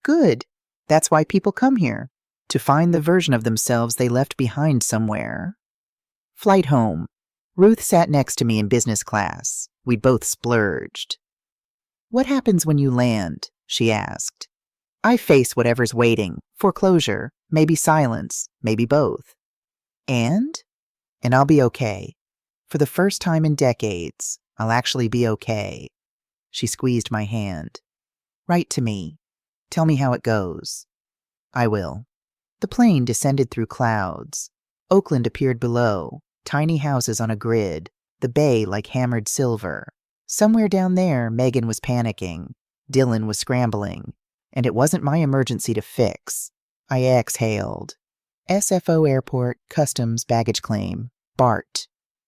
Good. That's why people come here. To find the version of themselves they left behind somewhere. Flight home. Ruth sat next to me in business class. We'd both splurged. What happens when you land? She asked. I face whatever's waiting. Foreclosure, maybe silence, maybe both. And I'll be okay. For the first time in decades, I'll actually be okay. She squeezed my hand. Write to me. Tell me how it goes. I will. The plane descended through clouds. Oakland appeared below, tiny houses on a grid, the bay like hammered silver. Somewhere down there, Megan was panicking. Dylan was scrambling. And it wasn't my emergency to fix. I exhaled. SFO Airport, Customs, Baggage Claim, BART.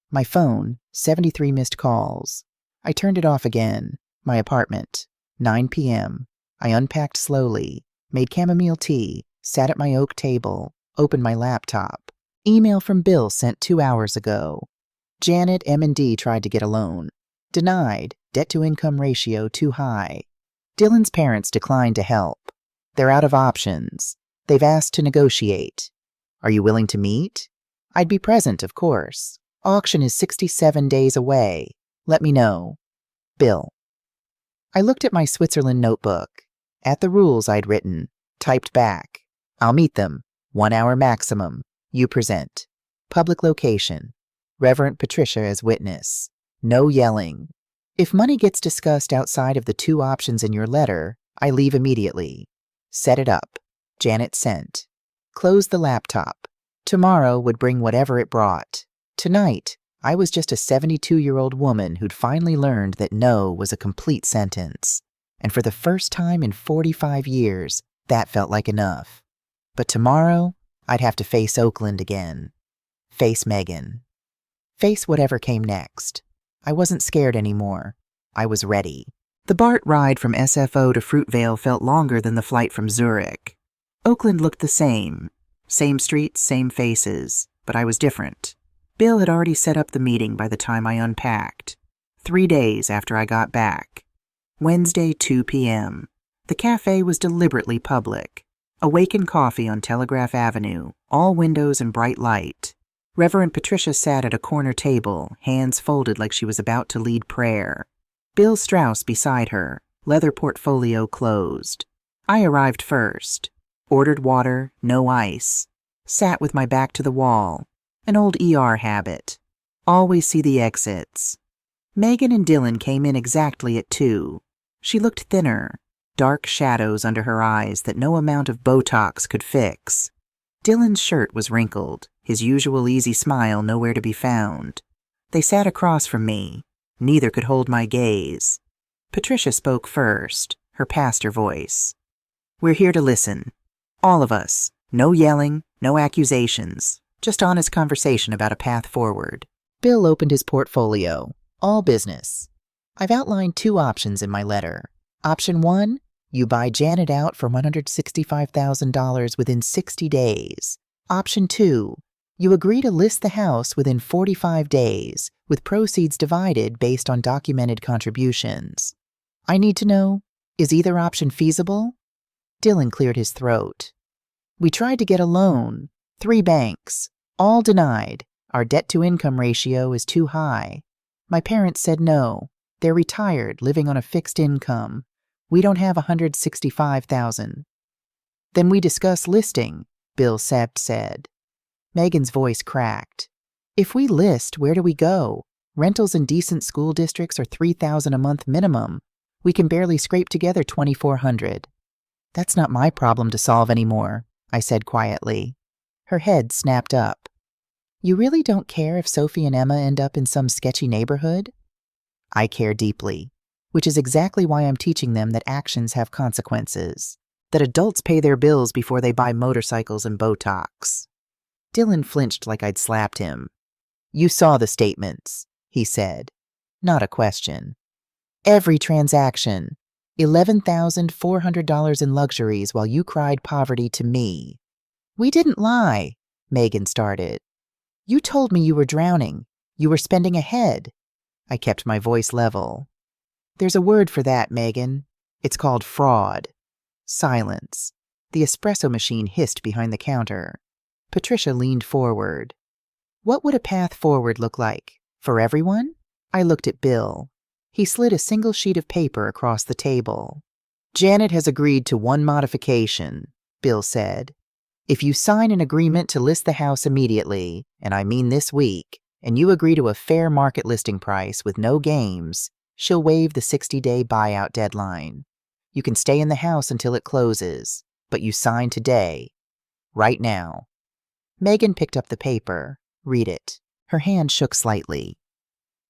My phone, 73 missed calls. I turned it off again. My apartment, 9 p.m. I unpacked slowly, made chamomile tea, sat at my oak table, opened my laptop. Email from Bill sent 2 hours ago. Janet, M&D tried to get a loan. Denied, debt-to-income ratio too high. Dylan's parents declined to help. They're out of options. They've asked to negotiate. Are you willing to meet? I'd be present, of course. Auction is 67 days away. Let me know. Bill. I looked at my Switzerland notebook. At the rules I'd written. Typed back. I'll meet them. 1 hour maximum. You present. Public location. Reverend Patricia as witness. No yelling. If money gets discussed outside of the 2 options in your letter, I leave immediately. Set it up. Janet sent. Close the laptop. Tomorrow would bring whatever it brought. Tonight, I was just a 72-year-old woman who'd finally learned that no was a complete sentence. And for the first time in 45 years, that felt like enough. But tomorrow, I'd have to face Oakland again. Face Megan. Face whatever came next. I wasn't scared anymore. I was ready. The BART ride from SFO to Fruitvale felt longer than the flight from Zurich. Oakland looked the same. Same streets, same faces, but I was different. Bill had already set up the meeting by the time I unpacked. 3 days after I got back. Wednesday, 2 p.m. The cafe was deliberately public. Awaken Coffee on Telegraph Avenue, all windows and bright light. Reverend Patricia sat at a corner table, hands folded like she was about to lead prayer. Bill Strauss beside her, leather portfolio closed. I arrived first. Ordered water, no ice. Sat with my back to the wall. An old ER habit. Always see the exits. Megan and Dylan came in exactly at 2. She looked thinner. Dark shadows under her eyes that no amount of Botox could fix. Dylan's shirt was wrinkled, his usual easy smile nowhere to be found. They sat across from me. Neither could hold my gaze. Patricia spoke first, her pastor voice. We're here to listen. All of us. No yelling, no accusations. Just honest conversation about a path forward. Bill opened his portfolio. All business. I've outlined 2 options in my letter. Option 1, you buy Janet out for $165,000 within 60 days. Option 2, you agree to list the house within 45 days, with proceeds divided based on documented contributions. I need to know, is either option feasible? Dylan cleared his throat. We tried to get a loan. 3 banks. All denied. Our debt-to-income ratio is too high. My parents said no. They're retired, living on a fixed income. We don't have $165,000. Then we discuss listing, Bill Sept said. Megan's voice cracked. If we list, where do we go? Rentals in decent school districts are $3,000 a month minimum. We can barely scrape together $2,400. That's not my problem to solve anymore, I said quietly. Her head snapped up. You really don't care if Sophie and Emma end up in some sketchy neighborhood? I care deeply, which is exactly why I'm teaching them that actions have consequences, that adults pay their bills before they buy motorcycles and Botox. Dylan flinched like I'd slapped him. You saw the statements, he said. Not a question. Every transaction. $11,400 in luxuries while you cried poverty to me. We didn't lie, Megan started. You told me you were drowning. You were spending ahead. I kept my voice level. There's a word for that, Megan. It's called fraud. Silence. The espresso machine hissed behind the counter. Patricia leaned forward. What would a path forward look like? For everyone? I looked at Bill. He slid a single sheet of paper across the table. Janet has agreed to one modification, Bill said. If you sign an agreement to list the house immediately, and I mean this week, and you agree to a fair market listing price with no games, she'll waive the 60-day buyout deadline. You can stay in the house until it closes, but you sign today, right now. Megan picked up the paper. Read it. Her hand shook slightly.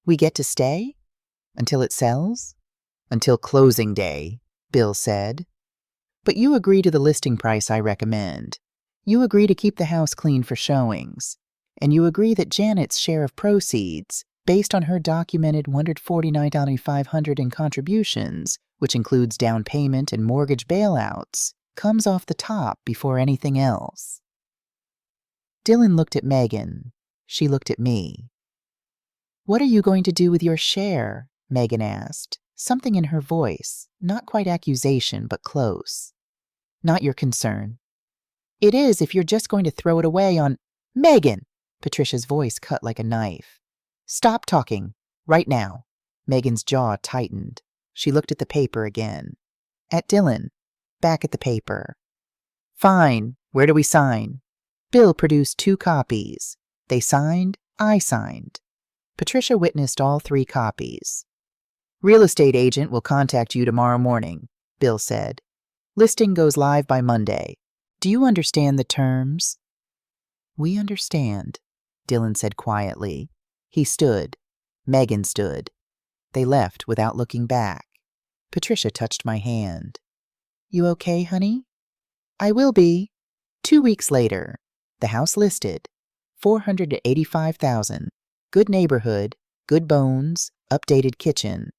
We get to stay? Until it sells? Until closing day, Bill said. But you agree to the listing price I recommend. You agree to keep the house clean for showings. And you agree that Janet's share of proceeds, based on her documented $149,500 in contributions, which includes down payment and mortgage bailouts, comes off the top before anything else. Dylan looked at Megan. She looked at me. What are you going to do with your share? Megan asked, something in her voice, not quite accusation, but close. Not your concern. It is if you're just going to throw it away on... Megan! Patricia's voice cut like a knife. Stop talking. Right now. Megan's jaw tightened. She looked at the paper again. At Dylan. Back at the paper. Fine. Where do we sign? Bill produced 2 copies. They signed. I signed. Patricia witnessed all 3 copies. Real estate agent will contact you tomorrow morning, Bill said. Listing goes live by Monday. Do you understand the terms? We understand, Dylan said quietly. He stood. Megan stood. They left without looking back. Patricia touched my hand. You okay, honey? I will be. 2 weeks later. The house listed. $485,000. Good neighborhood. Good bones. Updated kitchen.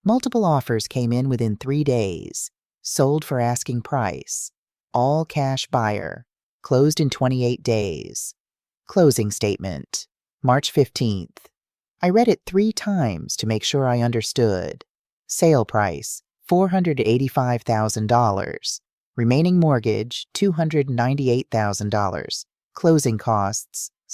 Multiple offers came in within 3 days. Sold for asking price. All cash buyer. Closed in 28 days. Closing statement. March 15th. I read it 3 times to make sure I understood. Sale price, $485,000. Remaining mortgage, $298,000. Closing costs /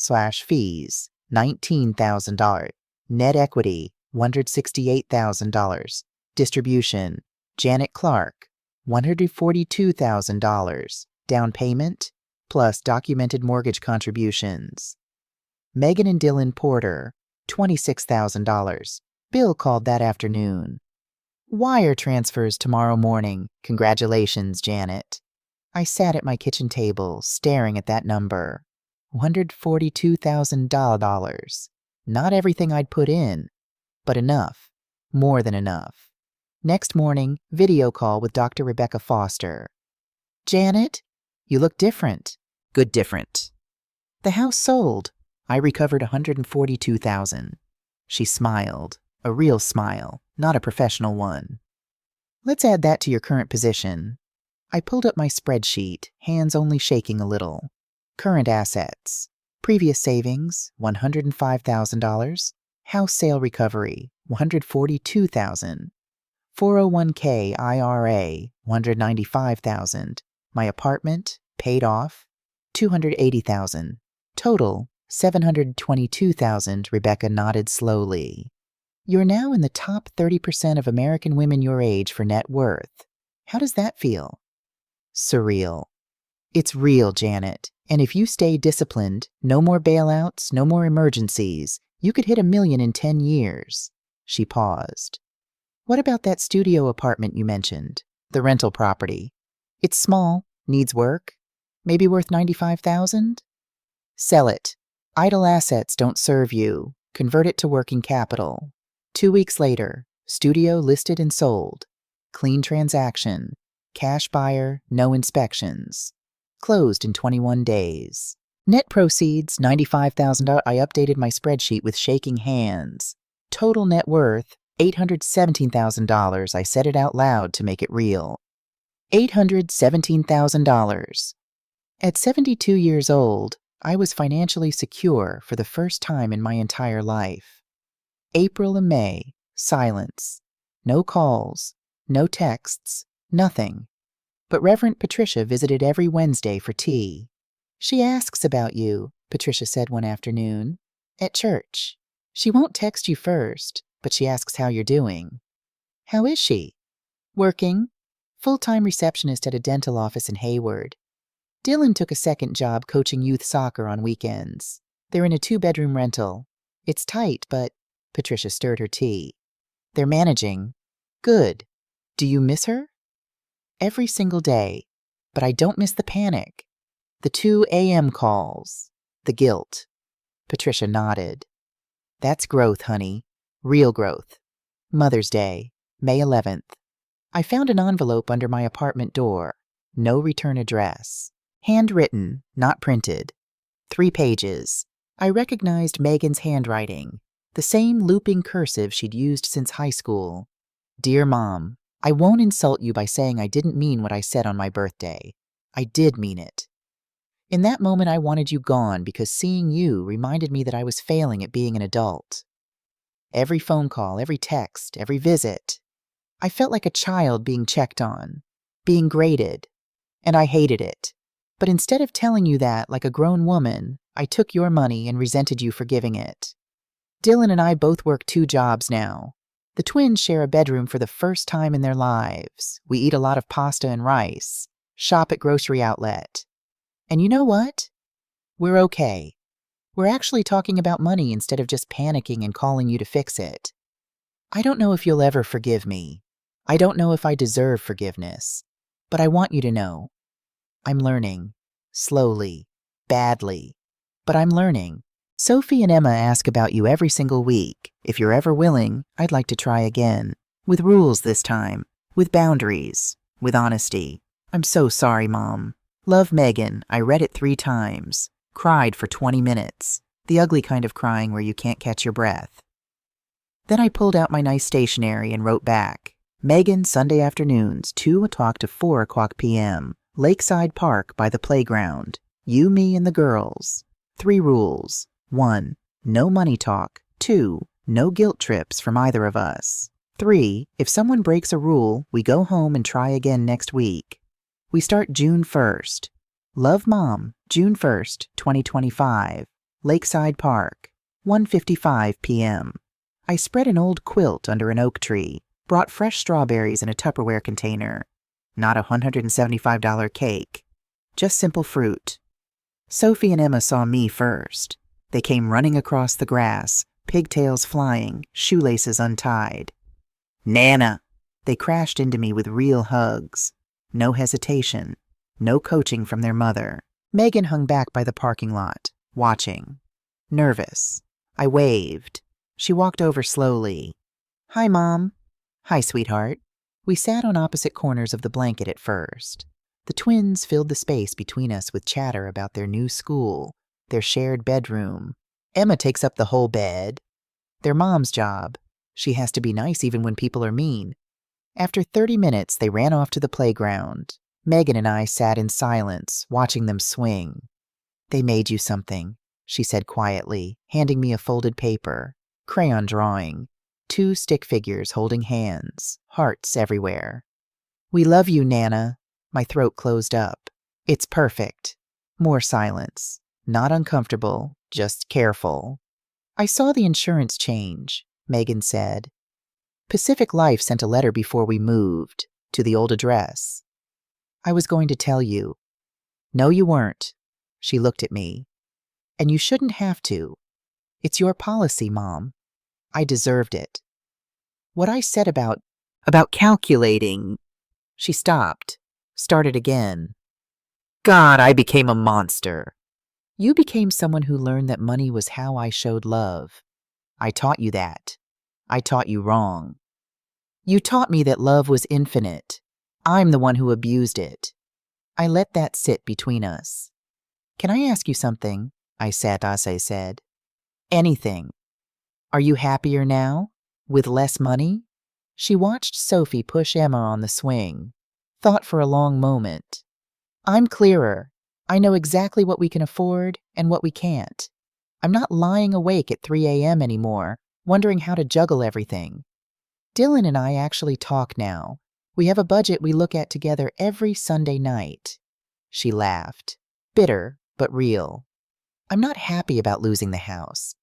fees, $19,000. Net equity, $168,000. Distribution, Janet Clark, $142,000. Down payment, plus documented mortgage contributions. Megan and Dylan Porter, $26,000. Bill called that afternoon. Wire transfers tomorrow morning. Congratulations, Janet. I sat at my kitchen table, staring at that number. $142,000. Not everything I'd put in, but enough. More than enough. Next morning, video call with Dr. Rebecca Foster. Janet, you look different. Good different. The house sold. I recovered $142,000. She smiled, a real smile, not a professional one. Let's add that to your current position. I pulled up my spreadsheet, hands only shaking a little. Current assets. Previous savings, $105,000. House sale recovery, $142,000. 401k IRA, $195,000. My apartment, paid off, $280,000. Total, $722,000, Rebecca nodded slowly. You're now in the top 30% of American women your age for net worth. How does that feel? Surreal. It's real, Janet. And if you stay disciplined, no more bailouts, no more emergencies, you could hit $1 million in 10 years. She paused. What about that studio apartment you mentioned? The rental property. It's small, needs work. Maybe worth $95,000? Sell it. Idle assets don't serve you. Convert it to working capital. 2 weeks later, studio listed and sold. Clean transaction. Cash buyer, no inspections. Closed in 21 days. Net proceeds, $95,000. I updated my spreadsheet with shaking hands. Total net worth, $817,000. I said it out loud to make it real. $817,000. At 72 years old, I was financially secure for the first time in my entire life. April and May, silence. No calls, no texts, nothing. But Reverend Patricia visited every Wednesday for tea. She asks about you, Patricia said one afternoon, at church. She won't text you first, but she asks how you're doing. How is she? Working. Full-time receptionist at a dental office in Hayward. Dylan took a second job coaching youth soccer on weekends. They're in a 2-bedroom rental. It's tight, but Patricia stirred her tea. They're managing. Good. Do you miss her? Every single day, but I don't miss the panic. The 2 a.m. calls. The guilt. Patricia nodded. That's growth, honey. Real growth. Mother's Day, May 11th. I found an envelope under my apartment door. No return address. Handwritten, not printed. 3 pages. I recognized Megan's handwriting. The same looping cursive she'd used since high school. Dear Mom, I won't insult you by saying I didn't mean what I said on my birthday. I did mean it. In that moment, I wanted you gone because seeing you reminded me that I was failing at being an adult. Every phone call, every text, every visit. I felt like a child being checked on, being graded, and I hated it. But instead of telling you that like a grown woman, I took your money and resented you for giving it. Dylan and I both work 2 jobs now. The twins share a bedroom for the first time in their lives. We eat a lot of pasta and rice, shop at grocery outlet. And you know what? We're okay. We're actually talking about money instead of just panicking and calling you to fix it. I don't know if you'll ever forgive me. I don't know if I deserve forgiveness. But I want you to know. I'm learning. Slowly. Badly. But I'm learning. Sophie and Emma ask about you every single week. If you're ever willing, I'd like to try again. With rules this time. With boundaries. With honesty. I'm so sorry, Mom. Love, Megan. I read it 3 times. Cried for 20 minutes. The ugly kind of crying where you can't catch your breath. Then I pulled out my nice stationery and wrote back. Megan, Sunday afternoons, 2 o'clock to 4 o'clock p.m. Lakeside Park by the playground. You, me, and the girls. 3 rules. 1. No money talk. 2. No guilt trips from either of us. 3. If someone breaks a rule, we go home and try again next week. We start June 1st. Love, Mom, June 1st, 2025. Lakeside Park. 1:55 p.m. I spread an old quilt under an oak tree. Brought fresh strawberries in a Tupperware container. Not a $175 cake. Just simple fruit. Sophie and Emma saw me first. They came running across the grass, pigtails flying, shoelaces untied. Nana! They crashed into me with real hugs. No hesitation. No coaching from their mother. Megan hung back by the parking lot, watching. Nervous. I waved. She walked over slowly. Hi, Mom. Hi, sweetheart. We sat on opposite corners of the blanket at first. The twins filled the space between us with chatter about their new school, their shared bedroom. Emma takes up the whole bed. Their mom's job. She has to be nice even when people are mean. After 30 minutes, they ran off to the playground. Megan and I sat in silence, watching them swing. "They made you something," she said quietly, handing me a folded paper. Crayon drawing. 2 stick figures holding hands. Hearts everywhere. "We love you, Nana." My throat closed up. "It's perfect." More silence. Not uncomfortable, just careful. "I saw the insurance change," Megan said. "Pacific Life sent a letter before we moved, to the old address. I was going to tell you." "No, you weren't." She looked at me. "And you shouldn't have to. It's your policy, Mom. I deserved it." What I said about calculating. She stopped, started again. "God, I became a monster." "You became someone who learned that money was how I showed love. I taught you that. I taught you wrong. You taught me that love was infinite. I'm the one who abused it. I let that sit between us." "Can I ask you something?" I said as I said. "Anything. Are you happier now? With less money?" She watched Sophie push Emma on the swing. Thought for a long moment. "I'm clearer. I know exactly what we can afford and what we can't. I'm not lying awake at 3 a.m. anymore, wondering how to juggle everything. Dylan and I actually talk now. We have a budget we look at together every Sunday night." She laughed. Bitter, but real. "I'm not happy about losing the house,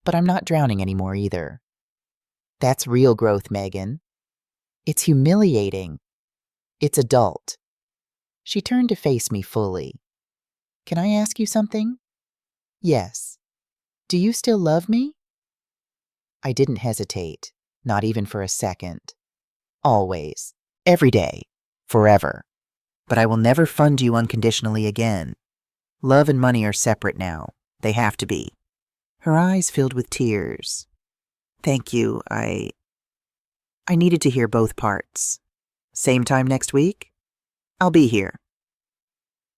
but I'm not drowning anymore either." "That's real growth, Megan." "It's humiliating. It's adult." She turned to face me fully. "Can I ask you something?" "Yes. Do you still love me?" I didn't hesitate, not even for a second. "Always. Every day. Forever. But I will never fund you unconditionally again. Love and money are separate now. They have to be." Her eyes filled with tears. "Thank you. I needed to hear both parts. Same time next week? I'll be here."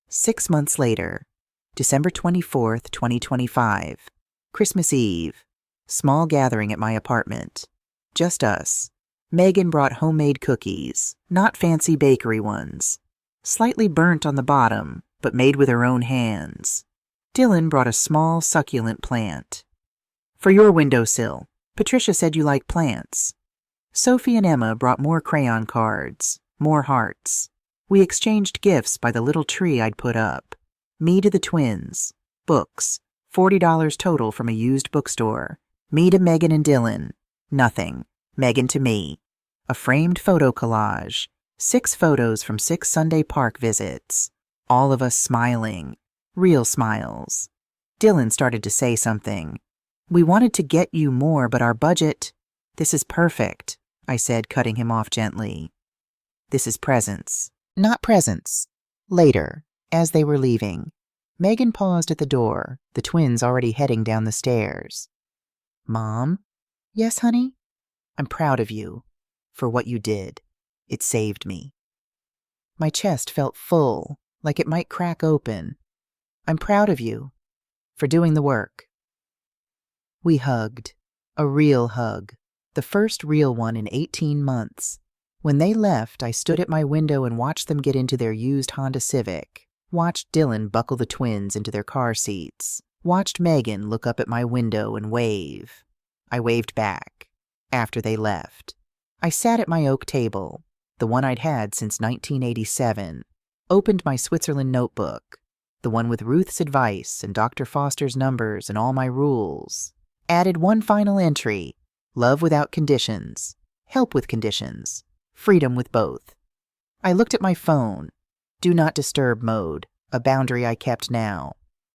6 months later, December 24th, 2025, Christmas Eve, small gathering at my apartment. Just us. Megan brought homemade cookies, not fancy bakery ones. Slightly burnt on the bottom, but made with her own hands. Dylan brought a small, succulent plant. "For your windowsill. Patricia said you like plants." Sophie and Emma brought more crayon cards, more hearts. We exchanged gifts by the little tree I'd put up. Me to the twins. Books. $40 total from a used bookstore. Me to Megan and Dylan. Nothing. Megan to me. A framed photo collage. 6 photos from 6 Sunday park visits. All of us smiling. Real smiles. Dylan started to say something. "We wanted to get you more, but our budget—" "This is perfect," I said, cutting him off gently. "This is presents." "Not presents." Later, as they were leaving, Megan paused at the door, the twins already heading down the stairs. "Mom?" "Yes, honey?" "I'm proud of you. For what you did. It saved me." My chest felt full, like it might crack open. "I'm proud of you. For doing the work." We hugged. A real hug. The first real one in 18 months. When they left, I stood at my window and watched them get into their used Honda Civic. Watched Dylan buckle the twins into their car seats. Watched Megan look up at my window and wave. I waved back. After they left, I sat at my oak table, the one I'd had since 1987, opened my Switzerland notebook, the one with Ruth's advice and Dr. Foster's numbers and all my rules. Added one final entry: love without conditions, help with conditions, freedom with both. I looked at my phone, do not disturb mode, a boundary I kept now.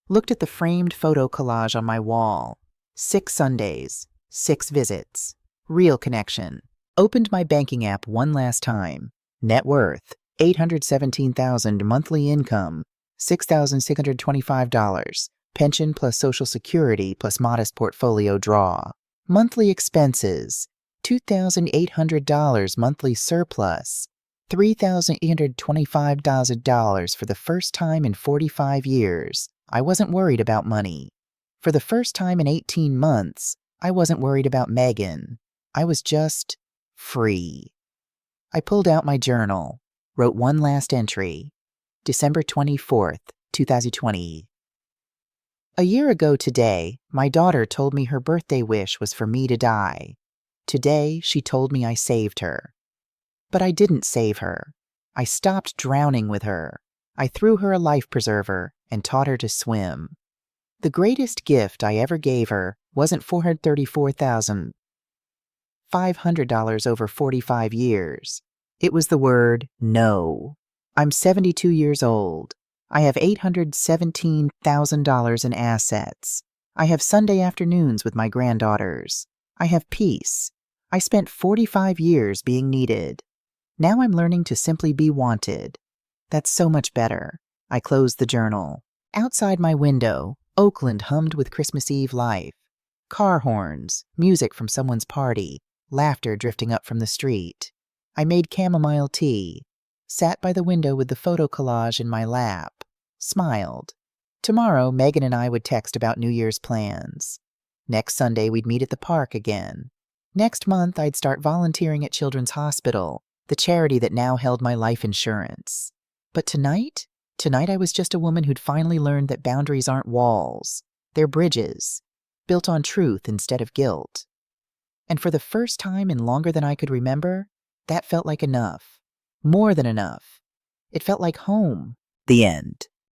Looked at the framed photo collage on my wall. 6 Sundays, 6 visits, real connection. Opened my banking app one last time. Net worth, $817,000 monthly income, $6,625. Pension plus Social Security plus modest portfolio draw. Monthly expenses, $2,800 monthly surplus, $3,825 for the first time in 45 years. I wasn't worried about money. For the first time in 18 months, I wasn't worried about Megan. I was just free. I pulled out my journal, wrote one last entry. December 24th, 2020. A year ago today, my daughter told me her birthday wish was for me to die. Today, she told me I saved her. But I didn't save her. I stopped drowning with her. I threw her a life preserver and taught her to swim. The greatest gift I ever gave her wasn't $434,500 over 45 years. It was the word no. I'm 72 years old. I have $817,000 in assets. I have Sunday afternoons with my granddaughters. I have peace. I spent 45 years being needed. Now I'm learning to simply be wanted. That's so much better. I closed the journal. Outside my window, Oakland hummed with Christmas Eve life. Car horns, music from someone's party, laughter drifting up from the street. I made chamomile tea, sat by the window with the photo collage in my lap, smiled. Tomorrow, Megan and I would text about New Year's plans. Next Sunday, we'd meet at the park again. Next month, I'd start volunteering at Children's Hospital, the charity that now held my life insurance. But tonight I was just a woman who'd finally learned that boundaries aren't walls. They're bridges, built on truth instead of guilt. And for the first time in longer than I could remember, that felt like enough. More than enough. It felt like home. The end.